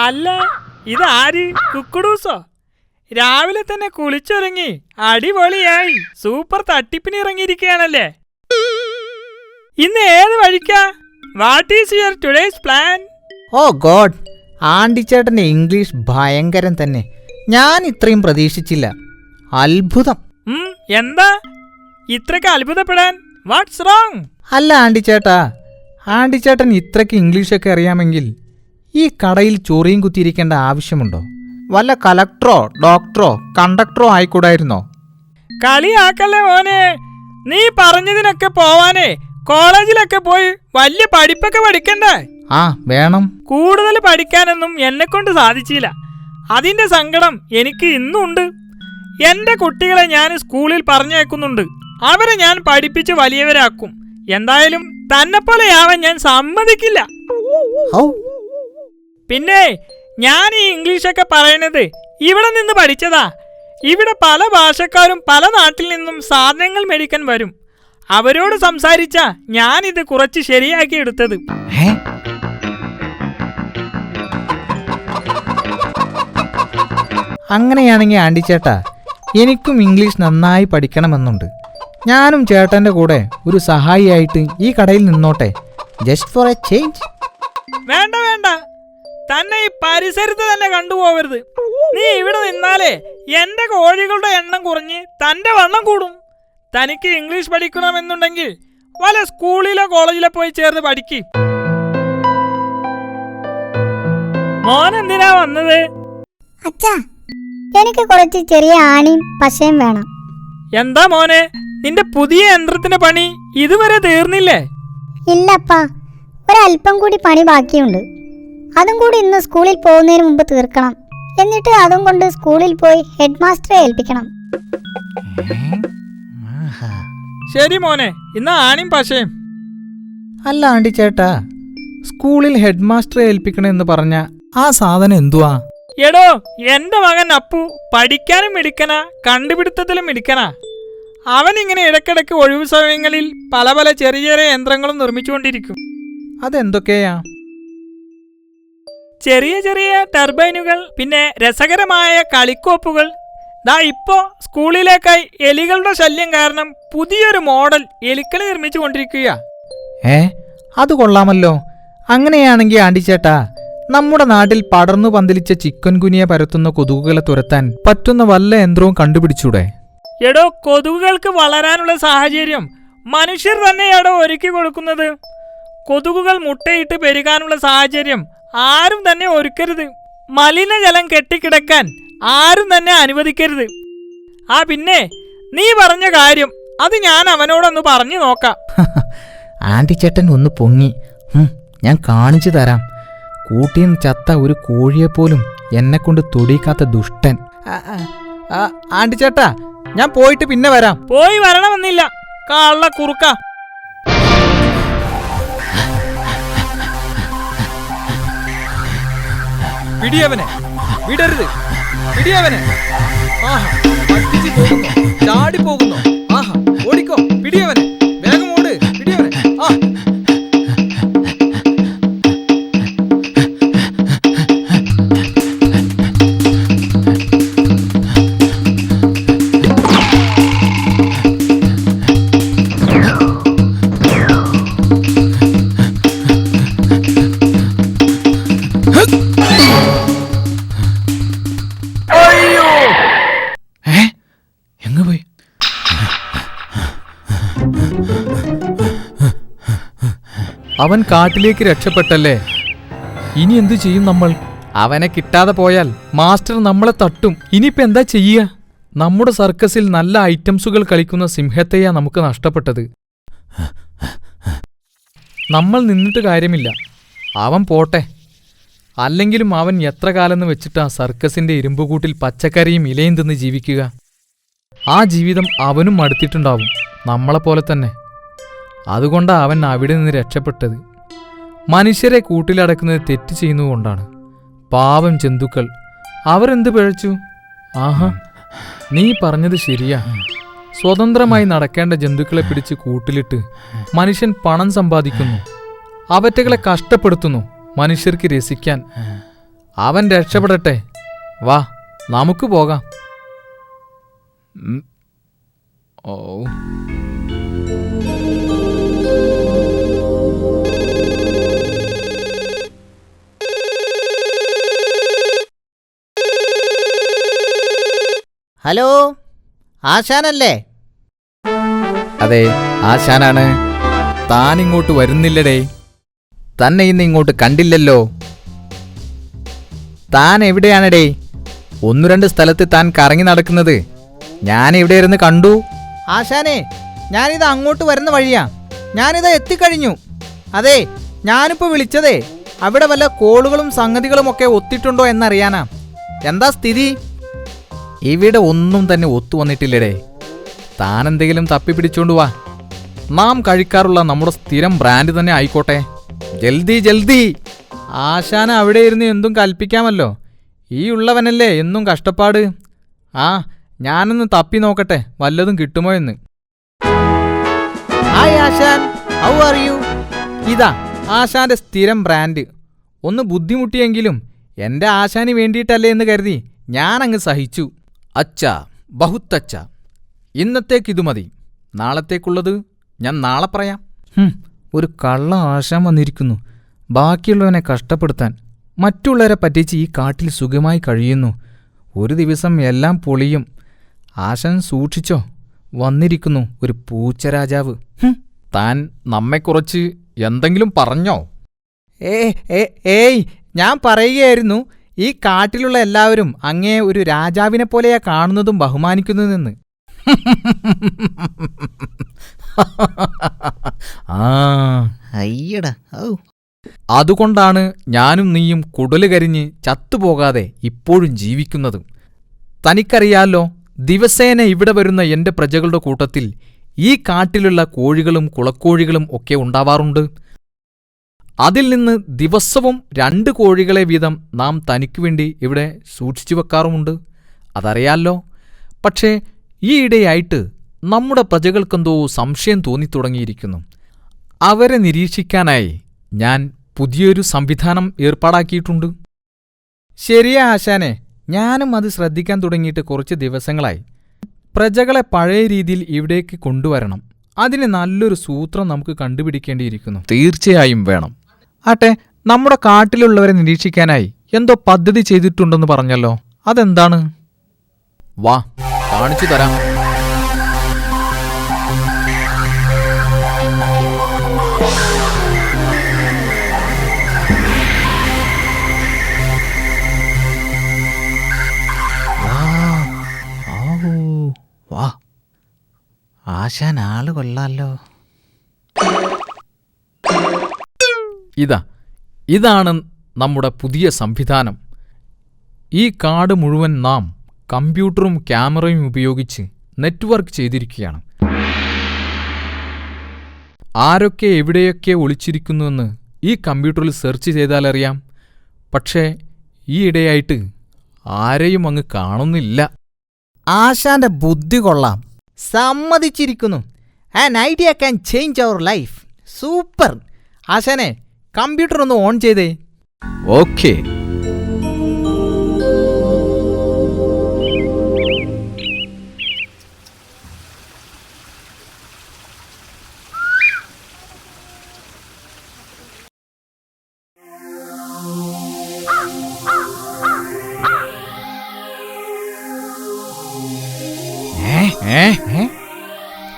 അല്ല, ഇതാര്? കുക്കുടൂസോ? രാവിലെ തന്നെ കുളിച്ചൊരുങ്ങി അടിപൊളിയായി സൂപ്പർ തട്ടിപ്പിന് ഇറങ്ങിയിരിക്കുകയാണല്ലേ. ഇന്ന് ഏത് വഴിക്കാ? What is your today's plan? Oh god, ആണ്ടിച്ചേട്ടൻ്റെ ഇംഗ്ലീഷ് ഭയങ്കരം തന്നെ. ഞാൻ ഇത്രയും പ്രതീക്ഷിച്ചില്ല. അത്ഭുതം. എന്താ ഇത്രയ്ക്ക് അത്ഭുതപ്പെടാൻ? What's wrong? അല്ല ആണ്ടിച്ചേട്ടാ, ആണ്ടിച്ചേട്ടൻ ഇത്രയ്ക്ക് ഇംഗ്ലീഷൊക്കെ അറിയാമെങ്കിൽ ഈ കടയിൽ ചൊറിയും കുത്തിയിരിക്കേണ്ട ആവശ്യമുണ്ടോ? വല്ല കലക്ടറോ ഡോക്ടറോ കണ്ടക്ടറോ ആയിക്കൂടായിരുന്നോ? കളിയാക്കല്ലേ മോനെ. നീ പറഞ്ഞതിനൊക്കെ പോവാനേ കോളേജിലൊക്കെ പോയി വലിയ പഠിപ്പൊക്കെ പഠിക്കണ്ടേ? ആ വേണം. കൂടുതൽ പഠിക്കാനൊന്നും എന്നെ കൊണ്ട് സാധിച്ചില്ല. അതിന്റെ സങ്കടം എനിക്ക് ഇന്നുണ്ട്. എന്റെ കുട്ടികളെ ഞാൻ സ്കൂളിൽ പറഞ്ഞേക്കുന്നുണ്ട്. അവരെ ഞാൻ പഠിപ്പിച്ച് വലിയവരാക്കും. എന്തായാലും തന്നെപ്പോലെയാവാൻ ഞാൻ സമ്മതിക്കില്ല. പിന്നെ ഞാൻ ഈ ഇംഗ്ലീഷൊക്കെ പറയണത് ഇവിടെ നിന്ന് പഠിച്ചതാ. ഇവിടെ പല ഭാഷക്കാരും പല നാട്ടിൽ നിന്നും സാധനങ്ങൾ മേടിക്കാൻ വരും. അവരോട് സംസാരിച്ചാ ഞാനിത് കുറച്ച് ശരിയാക്കി എടുത്തത്. അങ്ങനെയാണെങ്കിൽ ആണ്ടിച്ചേട്ടാ, എനിക്കും ഇംഗ്ലീഷ് നന്നായി പഠിക്കണമെന്നുണ്ട്. ഞാനും ചേട്ടൻ്റെ കൂടെ ഒരു സഹായിയായിട്ട് ഈ കടയിൽ നിന്നോട്ടെ, ജസ്റ്റ് ഫോർ എ ചേഞ്ച്. വേണ്ട വേണ്ട, തന്നെ ഈ പരിസരത്ത് തന്നെ കണ്ടുപോകരുത്. നീ ഇവിടെ നിന്നാലേ എന്റെ കോഴികളുടെ എണ്ണം കുറഞ്ഞ് തന്റെ വണ്ണം കൂടും. തനിക്ക് ഇംഗ്ലീഷ് പഠിക്കണമെന്നുണ്ടെങ്കിൽ വല്ല സ്കൂളിലോ കോളേജിലോ പോയി ചേർന്ന് പഠിക്കും. മോൻ എന്തിനാ വന്നത്? അച്ഛാ, എനിക്ക് കുറച്ച് ചെറിയ ആണിയും പശയും വേണം. എന്താ മോനെ, നിന്റെ പുതിയ യന്ത്രത്തിന്റെ പണി ഇതുവരെ തീർന്നില്ലേ? ഇല്ലപ്പാ, ഒരല്പം കൂടി പണി ബാക്കിയുണ്ട്. അതും കൂടി ഇന്ന് സ്കൂളിൽ പോകുന്നതിന് മുമ്പ് തീർക്കണം. എന്നിട്ട് അതും കൊണ്ട് സ്കൂളിൽ പോയി ഹെഡ് മാസ്റ്ററെ ഏൽപ്പിക്കണം. ശരി മോനെ, ഇന്ന് ആണിയും പശയും. അല്ല ആണ്ടിച്ചേട്ടാ, സ്കൂളിൽ ഹെഡ് മാസ്റ്ററെ ഏൽപ്പിക്കണമെന്ന് പറഞ്ഞ ആ സാധനം എന്തുവാ? എടോ, എന്റെ മകൻ അപ്പു പഠിക്കാനും മിടുക്കനാ, കണ്ടുപിടുത്തത്തിലും മിടുക്കനാ. അവനിങ്ങനെ ഇടയ്ക്കിടയ്ക്ക് ഒഴിവു സമയങ്ങളിൽ പല പല ചെറിയ ചെറിയ യന്ത്രങ്ങളും നിർമ്മിച്ചുകൊണ്ടിരിക്കും. അതെന്തൊക്കെയാ? ചെറിയ ചെറിയ ടർബൈനുകൾ, പിന്നെ രസകരമായ കളിക്കോപ്പുകൾ. ദാ ഇപ്പോ സ്കൂളിലേക്കായി എലികളുടെ ശല്യം കാരണം പുതിയൊരു മോഡൽ എലിക്കളി നിർമ്മിച്ചു കൊണ്ടിരിക്കുക. അത് കൊള്ളാമല്ലോ. അങ്ങനെയാണെങ്കിൽ ആണ്ടിച്ചേട്ടാ, നമ്മുടെ നാട്ടിൽ പടർന്നു പന്തലിച്ച ചിക്കൻ ഗുനിയ പരത്തുന്ന കൊതുകുകളെ തുരത്താൻ പറ്റുന്ന വല്ല യന്ത്രവും കണ്ടുപിടിച്ചൂടെ? എടോ, കൊതുകുകൾക്ക് വളരാനുള്ള സാഹചര്യം മനുഷ്യർ തന്നെയാടോ ഒരുക്കി കൊടുക്കുന്നത്. കൊതുകുകൾ മുട്ടയിട്ട് പെരുകാനുള്ള സാഹചര്യം ആരും തന്നെ ഒരുക്കരുത്. മലിനജലം കെട്ടിക്കിടക്കാൻ ആരും തന്നെ അനുവദിക്കരുത്. പിന്നെ നീ പറഞ്ഞ കാര്യം അത് ഞാൻ അവനോടൊന്ന് പറഞ്ഞു നോക്കാം. ആണ്ടിച്ചേട്ടൻ ഒന്ന് പൊങ്ങി. ഞാൻ കാണിച്ചു തരാം. കൂട്ടിന്ന് ചത്ത ഒരു കോഴിയെപ്പോലും എന്നെക്കൊണ്ട് തൊടിക്കാത്ത ദുഷ്ടൻ. ആണ്ടിച്ചേട്ടാ, ഞാൻ പോയിട്ട് പിന്നെ വരാം. പോയി വരണമെന്നില്ല, കള്ള കുറുക്ക. പിടിയവനെ, വിടരുത്, പിടിയവനെ. ആഹാ, പറ്റിച്ചു പോകുന്നു, ചാടി പോകുന്നു. ആഹാ, ഓടിക്കോ, പിടിയവനെ, വേഗം ഓട്, പിടിയവനെ. അവൻ കാട്ടിലേക്ക് രക്ഷപ്പെട്ടല്ലേ? ഇനി എന്തു ചെയ്യും നമ്മൾ? അവനെ കിട്ടാതെ പോയാൽ മാസ്റ്റർ നമ്മളെ തട്ടും. ഇനിയിപ്പോൾ എന്താ ചെയ്യുക? നമ്മുടെ സർക്കസിൽ നല്ല ഐറ്റംസുകൾ കളിക്കുന്ന സിംഹത്തെയാ നമുക്ക് നഷ്ടപ്പെട്ടത്. നമ്മൾ നിന്നിട്ട് കാര്യമില്ല, അവൻ പോട്ടെ. അല്ലെങ്കിലും അവൻ എത്ര കാലമെന്ന് വെച്ചിട്ടാ സർക്കസിന്റെ ഇരുമ്പുകൂട്ടിൽ പച്ചക്കറിയും ഇലയും തിന്ന് ജീവിക്കുക? ആ ജീവിതം അവനും മടുത്തിട്ടുണ്ടാവും, നമ്മളെപ്പോലെ തന്നെ. അതുകൊണ്ടാ അവൻ അവിടെ നിന്ന് രക്ഷപ്പെട്ടത്. മനുഷ്യരെ കൂട്ടിലടക്കുന്നത് തെറ്റ് ചെയ്യുന്നതുകൊണ്ടാണ്. പാവം ജന്തുക്കൾ, അവരെന്ത് പിഴച്ചു? ആഹാ, നീ പറഞ്ഞത് ശരിയാ. സ്വതന്ത്രമായി നടക്കേണ്ട ജന്തുക്കളെ പിടിച്ച് കൂട്ടിലിട്ട് മനുഷ്യൻ പണം സമ്പാദിക്കുന്നു. അവറ്റകളെ കഷ്ടപ്പെടുത്തുന്നു മനുഷ്യർക്ക് രസിക്കാൻ. അവൻ രക്ഷപ്പെടട്ടെ. വാ, നമുക്ക് പോകാം. ഓ, ഹലോ, ആശാനല്ലേ? അതെ, ആശാനാണ്. താനിങ്ങോട്ട് വരുന്നില്ലടേ. തന്നെ ഇന്ന് ഇങ്ങോട്ട് കണ്ടില്ലല്ലോ. താൻ എവിടെയാണടേ? 1-2 സ്ഥലത്ത് താൻ കറങ്ങി നടക്കുന്നത് ഞാൻ ഇവിടെ ഇരുന്ന് കണ്ടു. ആശാനെ, ഞാനിത് അങ്ങോട്ട് വരുന്ന വഴിയാ. ഞാനിത് എത്തിക്കഴിഞ്ഞു. അതെ, ഞാനിപ്പോൾ വിളിച്ചതേ അവിടെ വല്ല കോളുകളും സംഗതികളും ഒക്കെ ഒത്തിട്ടുണ്ടോ എന്നറിയാനാ. എന്താ സ്ഥിതി? ഇവിടെ ഒന്നും തന്നെ ഒത്തു വന്നിട്ടില്ലടേ. താനെന്തെങ്കിലും തപ്പിപ്പിടിച്ചോണ്ട് വാ. നാം കഴിക്കാറുള്ള നമ്മുടെ സ്ഥിരം ബ്രാൻഡ് തന്നെ ആയിക്കോട്ടെ. ജൽദി ജൽദി. ആശാന അവിടെ ഇരുന്ന് എന്തും കൽപ്പിക്കാമല്ലോ. ഈ ഉള്ളവനല്ലേ എന്നും കഷ്ടപ്പാട്. ആ, ഞാനൊന്ന് തപ്പി നോക്കട്ടെ വല്ലതും കിട്ടുമോ എന്ന്. Hi Asan, how are you? ഇതാ ആശാന്റെ സ്ഥിരം ബ്രാൻഡ്. ഒന്ന് ബുദ്ധിമുട്ടിയെങ്കിലും എൻ്റെ ആശാന് വേണ്ടിയിട്ടല്ലേ എന്ന് കരുതി ഞാനങ്ങ് സഹിച്ചു. അച്ഛാ, ബഹുത്തച്ഛ. ഇന്നത്തേക്കിതു മതി. നാളത്തേക്കുള്ളത് ഞാൻ നാളെ പറയാം. ഒരു കള്ള ആശാൻ വന്നിരിക്കുന്നു, ബാക്കിയുള്ളവനെ കഷ്ടപ്പെടുത്താൻ. മറ്റുള്ളവരെ പറ്റിച്ച് ഈ കാട്ടിൽ സുഖമായി കഴിയുന്നു. ഒരു ദിവസം എല്ലാം പൊളിയും. ആശാൻ സൂക്ഷിച്ചോ, വന്നിരിക്കുന്നു ഒരു പൂച്ചരാജാവ്. താൻ നമ്മെക്കുറിച്ച് എന്തെങ്കിലും പറഞ്ഞോ? ഏയ്, ഞാൻ പറയുകയായിരുന്നു, ഈ കാട്ടിലുള്ള എല്ലാവരും അങ്ങേ ഒരു രാജാവിനെ പോലെയാ കാണുന്നതും ബഹുമാനിക്കുന്നതെന്ന്. ആ, അയ്യടാ. അതുകൊണ്ടാണ് ഞാനും നീയും കുടല് കരിഞ്ഞ് ചത്തുപോകാതെ ഇപ്പോഴും ജീവിക്കുന്നത്. തനിക്കറിയാലോ, ദിവസേന ഇവിടെ വരുന്ന എന്റെ പ്രജകളുടെ കൂട്ടത്തിൽ ഈ കാട്ടിലുള്ള കോഴികളും കുളക്കോഴികളും ഒക്കെ ഉണ്ടാവാറുണ്ട്. അതിൽ നിന്ന് ദിവസവും 2 കോഴികളെ വീതം നാം തനിക്കുവേണ്ടി ഇവിടെ സൂക്ഷിച്ചു വെക്കാറുമുണ്ട്. അതറിയാലോ. പക്ഷേ ഈയിടെയായിട്ട് നമ്മുടെ പ്രജകൾക്കെന്തോ സംശയം തോന്നിത്തുടങ്ങിയിരിക്കുന്നു. അവരെ നിരീക്ഷിക്കാനായി ഞാൻ പുതിയൊരു സംവിധാനം ഏർപ്പാടാക്കിയിട്ടുണ്ട്. ശരിയാ ആശാനെ, ഞാനും അത് ശ്രദ്ധിക്കാൻ തുടങ്ങിയിട്ട് കുറച്ച് ദിവസങ്ങളായി. പ്രജകളെ പഴയ രീതിയിൽ ഇവിടേക്ക് കൊണ്ടുവരണം. അതിന് നല്ലൊരു സൂത്രം നമുക്ക് കണ്ടുപിടിക്കേണ്ടിയിരിക്കുന്നു. തീർച്ചയായും വേണം. ആട്ടെ, നമ്മുടെ കാട്ടിലുള്ളവരെ നിരീക്ഷിക്കാനായി എന്തോ പദ്ധതി ചെയ്തിട്ടുണ്ടെന്ന് പറഞ്ഞല്ലോ, അതെന്താണ്? വാ, കാണിച്ചു തരാം. വാ, ആശാൻ ആള് കൊള്ളാലോ. ഇതാണ് നമ്മുടെ പുതിയ സംവിധാനം. ഈ കാട് മുഴുവൻ നാം കമ്പ്യൂട്ടറും ക്യാമറയും ഉപയോഗിച്ച് നെറ്റ്വർക്ക് ചെയ്തിരിക്കുകയാണ്. ആരൊക്കെ എവിടെയൊക്കെ ഒളിച്ചിരിക്കുന്നുവെന്ന് ഈ കമ്പ്യൂട്ടറിൽ സെർച്ച് ചെയ്താലറിയാം. പക്ഷേ ഈയിടെയായിട്ട് ആരെയും അങ്ങ് കാണുന്നില്ല. ആശാന്റെ ബുദ്ധി കൊള്ളാം, സമ്മതിച്ചിരിക്കുന്നു. An idea can change our life. Super. ആശാനെ, കമ്പ്യൂട്ടർ ഒന്ന് ഓൺ ചെയ്തേ. ഓക്കേ.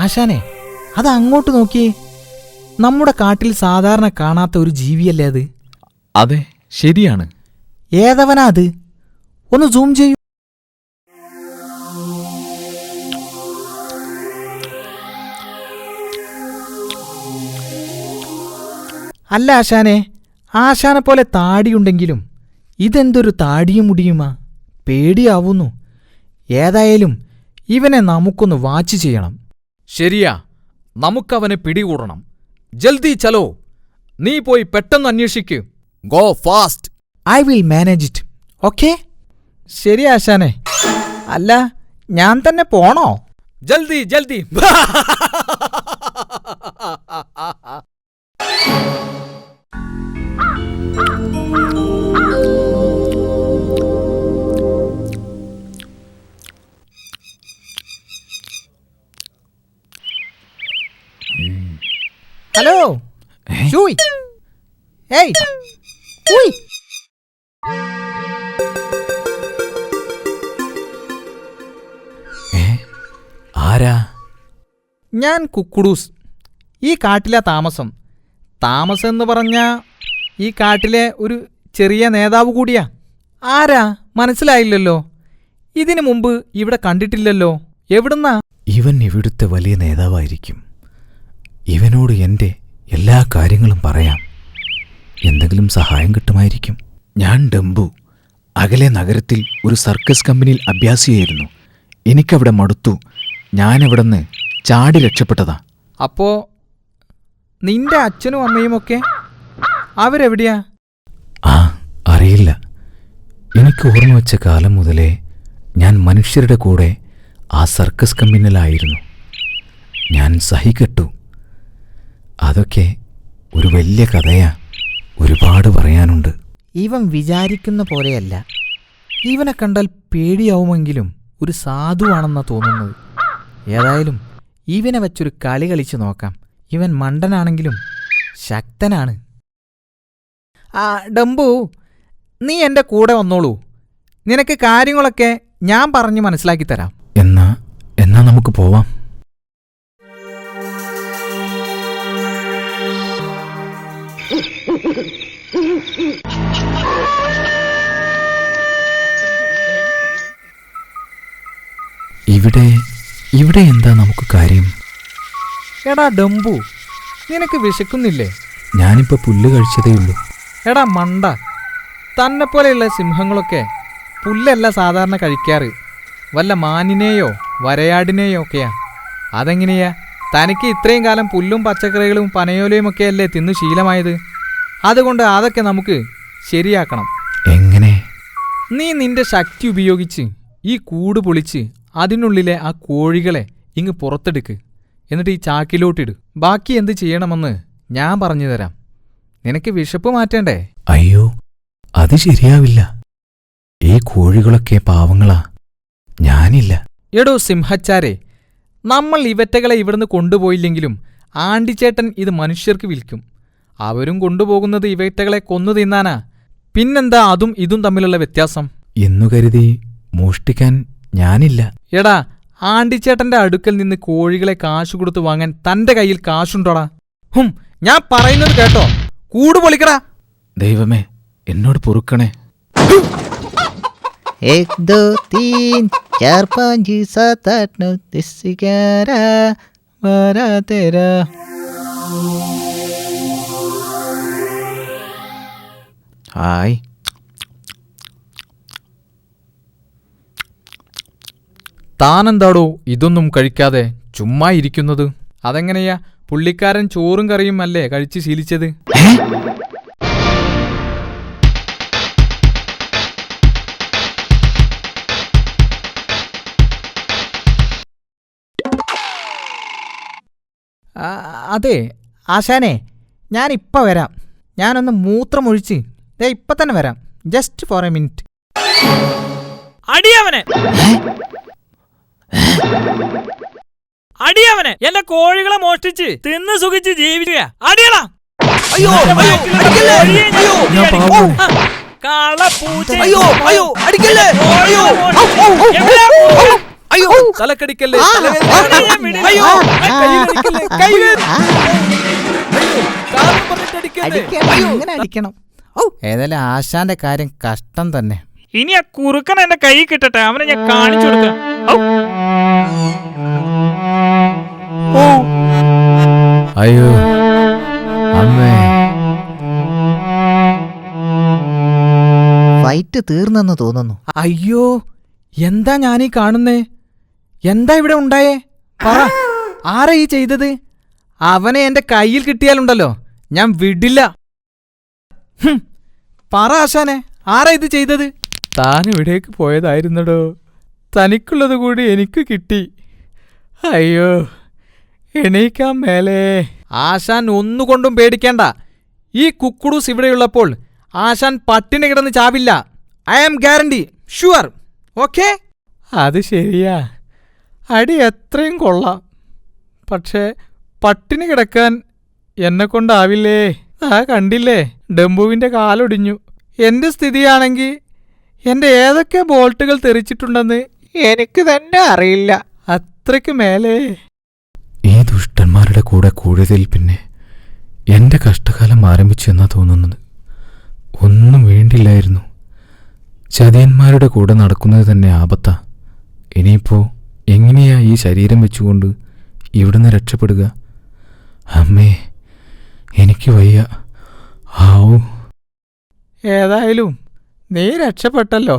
ആശാനെ, അത് അങ്ങോട്ട് നോക്കിയേ. നമ്മുടെ കാട്ടിൽ സാധാരണ കാണാത്ത ഒരു ജീവിയല്ലേ അത്? അതെ, ശരിയാണ്. ഏതവനാ അത്? ഒന്ന് സൂം ചെയ്യൂ. അല്ല ആശാനെ, ആശാനെ പോലെ താടിയുണ്ടെങ്കിലും ഇതെന്തൊരു താടിയും മുടിയുമാ? പേടിയാവുന്നു. ഏതായാലും ഇവനെ നമുക്കൊന്ന് വാച്ച് ചെയ്യണം. ശരിയാ, നമുക്കവനെ പിടികൂടണം. ജൽദി ചലോ. നീ പോയി പെട്ടെന്ന് അന്വേഷിക്ക്. Go fast. I will manage it. Okay? ശരി ആശാനെ. അല്ല, ഞാൻ തന്നെ പോണോ? ജൽദി ജൽദി. ഷൂയ്. ഏയ് ഉയ്. ആരാ? ഞാൻ കുക്കുടൂസ്. ഈ കാട്ടിലെ താമസം. താമസം എന്ന് പറഞ്ഞാൽ ഈ കാട്ടിലെ ഒരു ചെറിയ നേതാവ് കൂടിയാ. ആരാ മനസ്സിലായില്ലല്ലോ. ഇതിനു മുമ്പ് ഇവിടെ കണ്ടിട്ടില്ലല്ലോ. എവിടുന്നാ? ഇവൻ ഇവിടുത്തെ വലിയ നേതാവായിരിക്കും. ഇവനോട് എൻ്റെ എല്ലാ കാര്യങ്ങളും പറയാം. എന്തെങ്കിലും സഹായം കിട്ടുമായിരിക്കും. ഞാൻ ഡംബു. അകലെ നഗരത്തിൽ ഒരു സർക്കസ് കമ്പനിയിൽ അഭ്യാസിയായിരുന്നു. എനിക്കവിടെ മടുത്തു. ഞാനവിടുന്ന് ചാടി രക്ഷപ്പെട്ടതാ. അപ്പോ നിന്റെ അച്ഛനും അമ്മയുമൊക്കെ അവരെവിടെയാ? ആ, അറിയില്ല. എനിക്ക് ഓർമ്മ വെച്ച കാലം മുതലേ ഞാൻ മനുഷ്യരുടെ കൂടെ ആ സർക്കസ് കമ്പനിയിലായിരുന്നു. ഞാൻ സഹികെട്ടു. അതൊക്കെ ഒരു വലിയ കഥയാ. ഒരുപാട് പറയാനുണ്ട്. ഇവൻ വിചാരിക്കുന്ന പോലെയല്ല. ഇവനെ കണ്ടാൽ പേടിയാവുമെങ്കിലും ഒരു സാധുവാണെന്നാ തോന്നുന്നത്. ഏതായാലും ഇവനെ വെച്ചൊരു കളി കളിച്ചു നോക്കാം. ഇവൻ മണ്ടനാണെങ്കിലും ശക്തനാണ്. ഡംബു, നീ എൻ്റെ കൂടെ വന്നോളൂ. നിനക്ക് കാര്യങ്ങളൊക്കെ ഞാൻ പറഞ്ഞ് മനസ്സിലാക്കി തരാം. എന്നാ നമുക്ക് പോവാം. ഇവിടെ എന്താ നമുക്ക് കാര്യം? എടാ ഡംബു, നിനക്ക് വിശക്കുന്നില്ലേ? ഞാനിപ്പോ പുല്ല് കഴിച്ചതേയുള്ളൂ. എടാ മണ്ട, തന്നെപ്പോലെയുള്ള സിംഹങ്ങളൊക്കെ പുല്ലല്ല സാധാരണ കഴിക്കാറ്. വല്ല മാനിനെയോ വരയാടിനെയോ ഒക്കെയാ. അതെങ്ങനെയാ? തനിക്ക് ഇത്രയും കാലം പുല്ലും പച്ചക്കറികളും പനയോലയുമൊക്കെയല്ലേ തിന്നു ശീലമായത്. അതുകൊണ്ട് അതൊക്കെ നമുക്ക് ശരിയാക്കണം. എങ്ങനെ? നീ നിന്റെ ശക്തി ഉപയോഗിച്ച് ഈ കൂട് പൊളിച്ച് അതിനുള്ളിലെ ആ കോഴികളെ ഇങ്ങ് പുറത്തെടുക്ക്. എന്നിട്ട് ഈ ചാക്കിലോട്ടിട്. ബാക്കി എന്ത് ചെയ്യണമെന്ന് ഞാൻ പറഞ്ഞു തരാം. നിനക്ക് വിശപ്പ് മാറ്റേണ്ടേ? അയ്യോ, അത് ശരിയാവില്ല. ഈ കോഴികളൊക്കെ പാവങ്ങളാ. ഞാനില്ല. എടോ സിംഹച്ചാരെ, നമ്മൾ ഇവറ്റകളെ ഇവിടുന്ന് കൊണ്ടുപോയില്ലെങ്കിലും ആണ്ടിച്ചേട്ടൻ ഇത് മനുഷ്യർക്ക് വിൽക്കും. അവരും കൊണ്ടുപോകുന്നത് ഇവറ്റകളെ കൊന്നു തിന്നാനാ. പിന്നെന്താ അതും ഇതും തമ്മിലുള്ള വ്യത്യാസം? എന്നു കരുതി മോഷ്ടിക്കാൻ ഞാനില്ല. എടാ, ആണ്ടിച്ചേട്ടന്റെ അടുക്കൽ നിന്ന് കോഴികളെ കാശു കൊടുത്ത് വാങ്ങാൻ തന്റെ കയ്യിൽ കാശുണ്ടോടാ? ഞാൻ പറയുന്നത് കേട്ടോ. കൂട് പൊളിക്കടാ. ദൈവമേ, എന്നോട് പൊറുക്കണേ. 1 2 3 4 5 7 8 9 10 11 12 13. ഹായ്. താനെന്താടോ ഇതൊന്നും കഴിക്കാതെ ചുമ്മാ ഇരിക്കുന്നത്? അതെങ്ങനെയാ? പുള്ളിക്കാരൻ ചോറും കറിയും അല്ലേ കഴിച്ച് ശീലിച്ചത്? അതെ ആശാനെ, ഞാനിപ്പോൾ വരാം. ഞാനൊന്ന് മൂത്രമൊഴിച്ച് ഇപ്പം തന്നെ വരാം. Just for a minute. അടിയവനെ, അടിയവനെ! എന്റെ കോഴികളെ മോഷ്ടിച്ച് തിന്ന് സുഖിച്ച് ജീവിക്കുക. അടിയടാ! തലക്കടിക്കല്ലേ? ഇങ്ങനെ അടിക്കണം. ഏതായാലും ആശാന്റെ കാര്യം കഷ്ടം തന്നെ. ഇനി ആ കുറുക്കൻ എന്റെ കൈ കിട്ടട്ടെ, അവനെ ഞാൻ കാണിച്ചു കൊടുക്കാം. അയ്യോ അമ്മേ. ഫൈറ്റ് തീർന്നെന്ന് തോന്നുന്നു. അയ്യോ, എന്താ ഞാനീ കാണുന്നേ? എന്താ ഇവിടെ ഉണ്ടായേ? പറ, ആരാ ഈ ചെയ്തത്? അവനെ എന്റെ കയ്യിൽ കിട്ടിയാലുണ്ടല്ലോ ഞാൻ വിടില്ല. പറ ആശാനെ, ആരാ ഇത് ചെയ്തത്? താൻ ഇവിടേക്ക് പോയതായിരുന്നടോ. തനിക്കുള്ളത് കൂടി എനിക്ക് കിട്ടി. അയ്യോ, എണീക്കാൻ മേലേ. ആശാൻ ഒന്നുകൊണ്ടും പേടിക്കേണ്ട. ഈ കുക്കുടൂസ് ഇവിടെയുള്ളപ്പോൾ ആശാൻ പട്ടിണി കിടന്ന് ചാവില്ല. I am guarantee, sure. Okay? അത് ശരിയാ, അടി എത്രയും കൊള്ളാം. പക്ഷേ പട്ടിണി കിടക്കാൻ എന്നെ കൊണ്ടാവില്ലേ. ആ കണ്ടില്ലേ, ഡംബുവിന്റെ കാലൊടിഞ്ഞു. എന്റെ സ്ഥിതിയാണെങ്കിൽ എന്റെ ഏതൊക്കെ ബോൾട്ടുകൾ തെറിച്ചിട്ടുണ്ടെന്ന് എനിക്ക് തന്നെ അറിയില്ല. അത്രയ്ക്ക് മേലേ. ഈ ദുഷ്ടന്മാരുടെ കൂടെ കൂടിയതിൽ പിന്നെ എൻ്റെ കഷ്ടകാലം ആരംഭിച്ചു എന്നാ തോന്നുന്നത്. ഒന്നും വേണ്ടില്ലായിരുന്നു. ചതിയന്മാരുടെ കൂടെ നടക്കുന്നത് തന്നെ ആപത്താ. ഇനിയിപ്പോൾ എങ്ങനെയാ ഈ ശരീരം വെച്ചുകൊണ്ട് ഇവിടുന്ന് രക്ഷപ്പെടുക? അമ്മേ, എനിക്ക് വയ്യ. ആവൂ. ഏതായാലും നീ രക്ഷപ്പെട്ടല്ലോ.